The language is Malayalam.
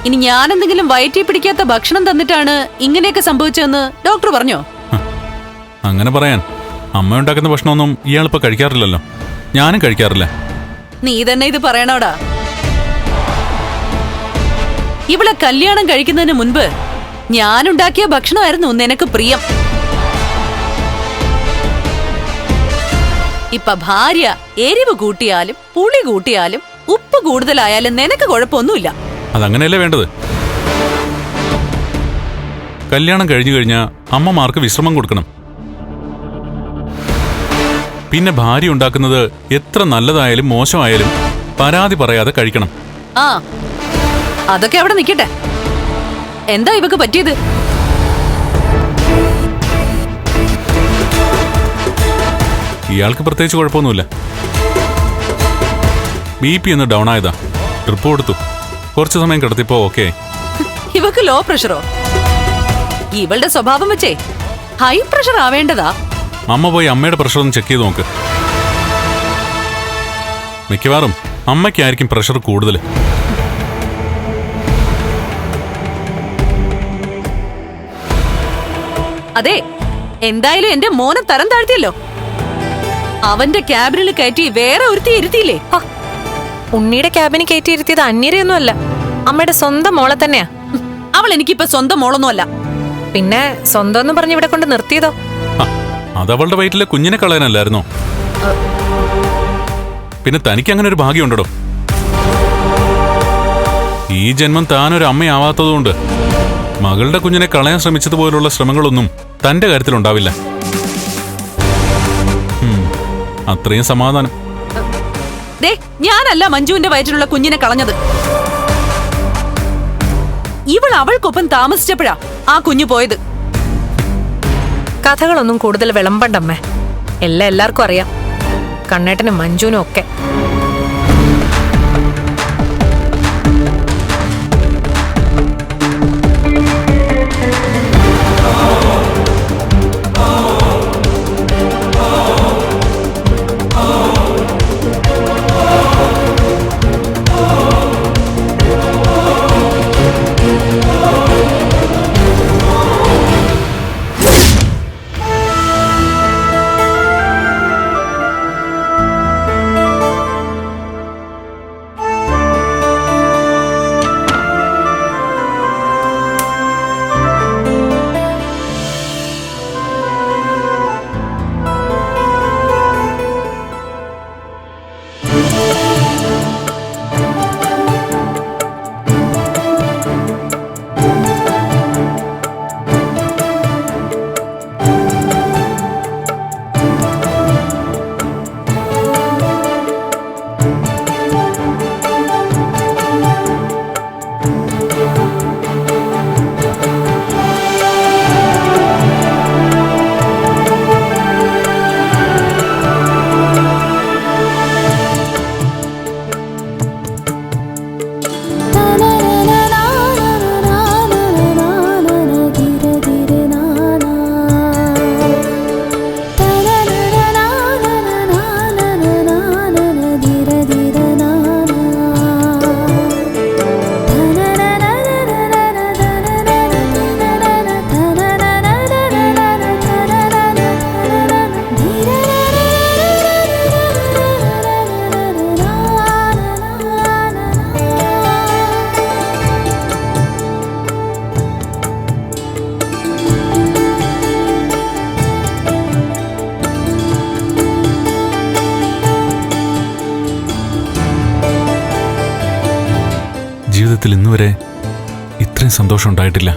ഇനി ഞാൻ എന്തെങ്കിലും വയറ്റി പിടിക്കാത്ത ഭക്ഷണം തന്നിട്ടാണ് ഇങ്ങനെയൊക്കെ സംഭവിച്ചതെന്ന് ഡോക്ടർ പറഞ്ഞോ? അങ്ങനെ പറയാൻ അമ്മ ഉണ്ടാക്കുന്ന ഭക്ഷണമൊന്നും ഇയാളിപ്പോ കഴിക്കാറില്ലല്ലോ. ഞാനും കഴിക്കാറില്ല. നീ തന്നെ ഇത് പറയണോടാ. ഇവളെ കല്യാണം കഴിക്കുന്നതിന് മുൻപ് ഞാനുണ്ടാക്കിയ ഭക്ഷണമായിരുന്നു നിനക്ക് പ്രിയം. ഇപ്പൊ ഭാര്യ എരിവ് കൂട്ടിയാലും പുളി കൂട്ടിയാലും ഉപ്പ് കൂടുതലായാലും നിനക്ക് കുഴപ്പമൊന്നുമില്ല. അതങ്ങനെയല്ലേ വേണ്ടത്. കല്യാണം കഴിഞ്ഞു കഴിഞ്ഞാൽ അമ്മമാർക്ക് വിശ്രമം കൊടുക്കണം. പിന്നെ ഭാര്യ ഉണ്ടാക്കുന്നത് എത്ര നല്ലതായാലും മോശമായാലും പരാതി പറയാതെ കഴിക്കണം. ആ, അതൊക്കെ അവിടെ നിൽക്കട്ടെ. എന്താ ഇവക്ക് പറ്റിയത്? ഇയാൾക്ക് പ്രത്യേകിച്ച് കുഴപ്പമൊന്നുമില്ല. BP ഒന്ന് ഡൗൺ ആയതാ. ട്രിപ്പ് കൊടുത്തു. കുറച്ചു സമയം കിടത്തിപ്പോ ഓക്കെ. ഇവക്ക് ലോ പ്രഷറോ? ഇവളുടെ സ്വഭാവം വെച്ചേ ഹൈ പ്രഷർ ആവേണ്ടതാ. അമ്മ പോയി അമ്മയുടെ പ്രഷർ ഒന്ന് ചെക്ക് ചെയ്ത് നോക്ക്. മിക്കവാറും അമ്മയ്ക്കായിരിക്കും പ്രഷർ കൂടുതൽ. അതെ, എന്തായാലും എന്റെ മോനെ തരം താഴ്ത്തിയല്ലോ. അവന്റെ ക്യാബിനിൽ കയറ്റി വേറെ ഒരുത്തി ഇരുത്തിയില്ലേ? ഉണ്ണിയുടെ ക്യാബിന് കയറ്റി ഇരുത്തിയത് അന്യരെയൊന്നുമല്ല, അമ്മയുടെ സ്വന്തം മോളെ തന്നെയാ. അവൾ എനിക്കിപ്പോ സ്വന്തം മോളൊന്നുമല്ല. പിന്നെ സ്വന്തം എന്ന് പറഞ്ഞ് ഇവിടെ കൊണ്ട് നിർത്തിയതോ? അതവളുടെ വയറ്റിലെ കുഞ്ഞിനെ കളയാനല്ലായിരുന്നോ? പിന്നെ തനിക്ക് അങ്ങനെ ഒരു ഭാഗ്യമുണ്ടോ? ഈ ജന്മം താനൊരു അമ്മയാവാത്തതുകൊണ്ട് മകളുടെ കുഞ്ഞിനെ കളയാൻ ശ്രമിച്ചതുപോലുള്ള ശ്രമങ്ങളൊന്നും തന്റെ കാര്യത്തിലുണ്ടാവില്ല. അത്രയും സമാധാനം. ദേ, ഞാനല്ല മഞ്ജുവിന്റെ വയറ്റിലുള്ള കുഞ്ഞിനെ കളഞ്ഞത്. ഇവൾ അവൾക്കൊപ്പം താമസിച്ചപ്പോഴാ ആ കുഞ്ഞു പോയത്. കഥകളൊന്നും കൂടുതൽ വിളമ്പണ്ടമ്മേ. എല്ലാവർക്കും അറിയാം, കണ്ണേട്ടനും മഞ്ജുവിനും ഒക്കെ. ജീവിതത്തിൽ ഇന്നുവരെ ഇത്രയും സന്തോഷം ഉണ്ടായിട്ടില്ല.